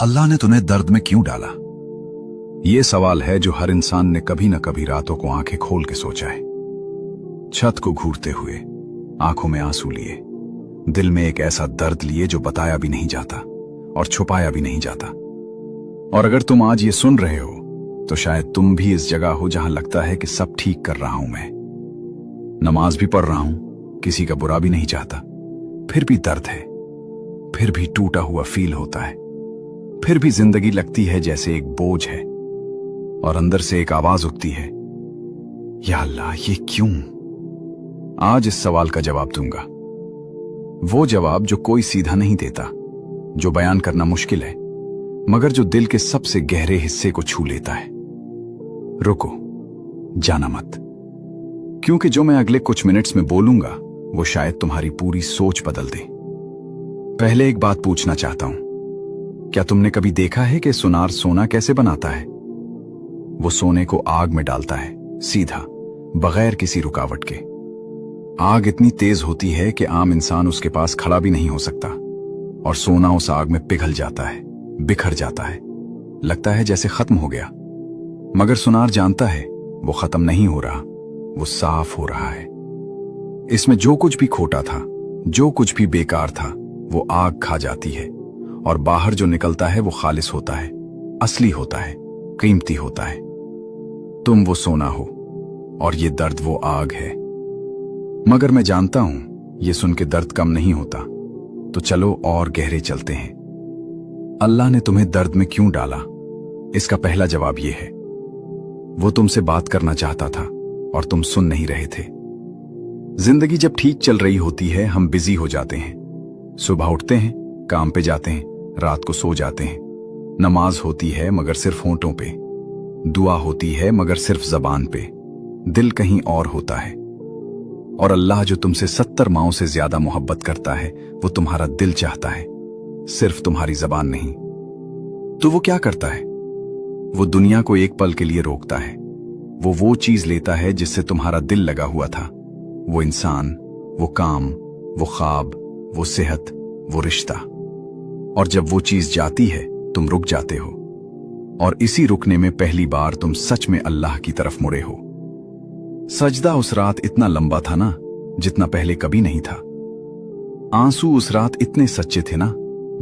अल्लाह ने तुम्हें दर्द में क्यों डाला? ये सवाल है जो हर इंसान ने कभी न कभी रातों को आंखें खोल के सोचा है। छत को घूरते हुए, आंखों में आंसू लिए, दिल में एक ऐसा दर्द लिए जो बताया भी नहीं जाता और छुपाया भी नहीं जाता। और अगर तुम आज ये सुन रहे हो तो शायद तुम भी इस जगह हो जहां लगता है कि सब ठीक कर रहा हूं मैं, नमाज भी पढ़ रहा हूं, किसी का बुरा भी नहीं चाहता, फिर भी दर्द है, फिर भी टूटा हुआ फील होता है, फिर भी जिंदगी लगती है जैसे एक बोझ है, और अंदर से एक आवाज उठती है, या अल्लाह ये क्यों? आज इस सवाल का जवाब दूंगा, वो जवाब जो कोई सीधा नहीं देता, जो बयान करना मुश्किल है, मगर जो दिल के सबसे गहरे हिस्से को छू लेता है। रुको, जाना मत, क्योंकि जो मैं अगले कुछ मिनट्स में बोलूंगा वो शायद तुम्हारी पूरी सोच बदल दे। पहले एक बात पूछना चाहता हूं, क्या तुमने कभी देखा है कि सुनार सोना कैसे बनाता है? वो सोने को आग में डालता है, सीधा, बगैर किसी रुकावट के। आग इतनी तेज होती है कि आम इंसान उसके पास खड़ा भी नहीं हो सकता, और सोना उस आग में पिघल जाता है, बिखर जाता है, लगता है जैसे खत्म हो गया। मगर सुनार जानता है वो खत्म नहीं हो रहा, वो साफ हो रहा है। इसमें जो कुछ भी खोटा था, जो कुछ भी बेकार था, वो आग खा जाती है, और बाहर जो निकलता है वो खालिस होता है, असली होता है, कीमती होता है। तुम वो सोना हो और ये दर्द वो आग है। मगर मैं जानता हूं ये सुन के दर्द कम नहीं होता, तो चलो और गहरे चलते हैं। अल्लाह ने तुम्हें दर्द में क्यों डाला? इसका पहला जवाब यह है, वो तुमसे बात करना चाहता था और तुम सुन नहीं रहे थे। जिंदगी जब ठीक चल रही होती है हम बिजी हो जाते हैं, सुबह उठते हैं, काम पे जाते हैं, रात को सो जाते हैं। नमाज होती है मगर सिर्फ होंठों पे, दुआ होती है मगर सिर्फ जबान पे, दिल कहीं और होता है। और अल्लाह जो तुमसे 70 माओं से ज्यादा मोहब्बत करता है, वो तुम्हारा दिल चाहता है, सिर्फ तुम्हारी जबान नहीं। तो वो क्या करता है? वो दुनिया को एक पल के लिए रोकता है। वो चीज लेता है जिससे तुम्हारा दिल लगा हुआ था, वो इंसान, वो काम, वो ख्वाब, वो सेहत, वो रिश्ता। और जब वो चीज जाती है तुम रुक जाते हो, और इसी रुकने में पहली बार तुम सच में अल्लाह की तरफ मुड़े हो। सजदा उस रात इतना लंबा था ना, जितना पहले कभी नहीं था। आंसू उस रात इतने सच्चे थे ना,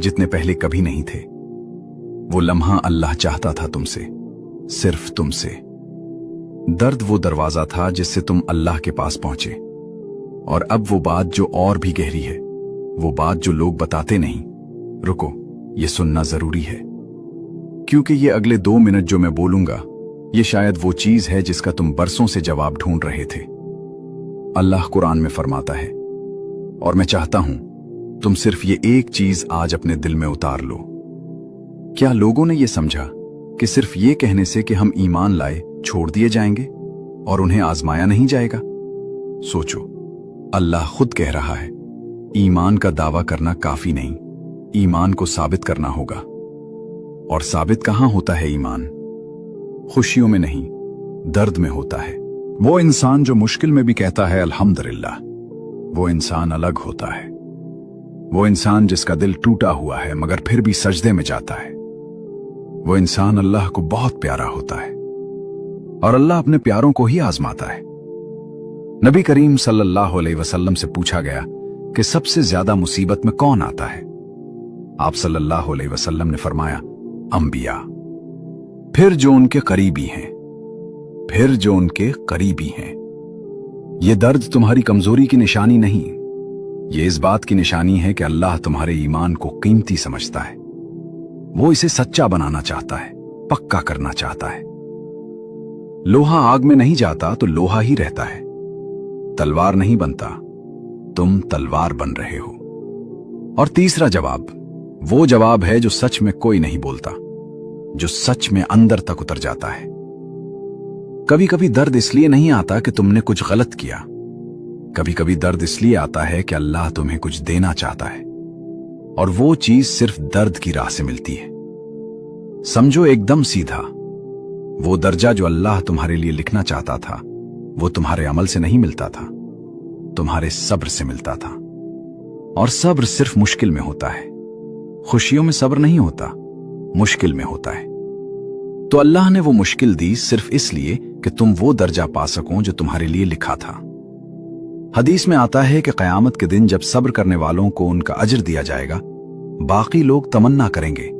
जितने पहले कभी नहीं थे। वो लम्हा अल्लाह चाहता था तुमसे, सिर्फ तुमसे। दर्द वो दरवाजा था जिससे तुम अल्लाह के पास पहुंचे। और अब वो बात जो और भी गहरी है, वो बात जो लोग बताते नहीं। रुको, ये सुनना जरूरी है, क्योंकि ये अगले 2 मिनट जो मैं बोलूंगा, ये शायद वो चीज है जिसका तुम बरसों से जवाब ढूंढ रहे थे। अल्लाह कुरान में फरमाता है, और मैं चाहता हूं तुम सिर्फ ये एक चीज आज अपने दिल में उतार लो। क्या लोगों ने ये समझा कि सिर्फ ये कहने से कि हम ईमान लाए छोड़ दिए जाएंगे और उन्हें आजमाया नहीं जाएगा? सोचो, अल्लाह खुद कह रहा है, ईमान का दावा करना काफी नहीं, ईमान को साबित करना होगा। और साबित कहां होता है ईमान? खुशियों में नहीं, दर्द में होता है। वो इंसान जो मुश्किल में भी कहता है अल्हम्दुलिल्लाह, वो इंसान अलग होता है। वो इंसान जिसका दिल टूटा हुआ है मगर फिर भी सजदे में जाता है। वो इंसान अल्लाह को बहुत प्यारा होता है, और अल्लाह अपने प्यारों को ही आजमाता है। नबी करीम सल्लल्लाहु अलैहि वसल्लम से पूछा गया कि सबसे ज्यादा मुसीबत में कौन आता है? आप सल्लल्लाहु अलैहि वसल्लम ने फरमाया, अंबिया, फिर जो उनके करीबी हैं, फिर जो उनके करीबी हैं। ये दर्द तुम्हारी कमजोरी की निशानी नहीं, ये इस बात की निशानी है कि अल्लाह तुम्हारे ईमान को कीमती समझता है। वो इसे सच्चा बनाना चाहता है, पक्का करना चाहता है। लोहा आग में नहीं जाता तो लोहा ही रहता है। तलवार नहीं बनता, तुम तलवार बन रहे हो। और तीसरा जवाब, वो जवाब है जो सच में कोई नहीं बोलता, जो सच में अंदर तक उतर जाता है। कभी कभी दर्द इसलिए नहीं आता कि तुमने कुछ गलत किया, कभी कभी दर्द इसलिए आता है कि अल्लाह तुम्हें कुछ देना चाहता है, और वो चीज सिर्फ दर्द की राह से मिलती है। समझो एकदम सीधा, वो दर्जा जो अल्लाह तुम्हारे लिए लिखना चाहता था, वो तुम्हारे अमल से नहीं मिलता था, तुम्हारे सब्र से मिलता था। और सब्र सिर्फ मुश्किल में होता है, खुशियों में सब्र नहीं होता। मुश्किल में होता है। तो अल्लाह ने वो मुश्किल दी सिर्फ इसलिए कि तुम वो दर्जा पा सको जो तुम्हारे लिए लिखा था। हदीस में आता है कि क़यामत के दिन जब सब्र करने वालों को उनका अजर दिया जाएगा, बाकी लोग तमन्ना करेंगे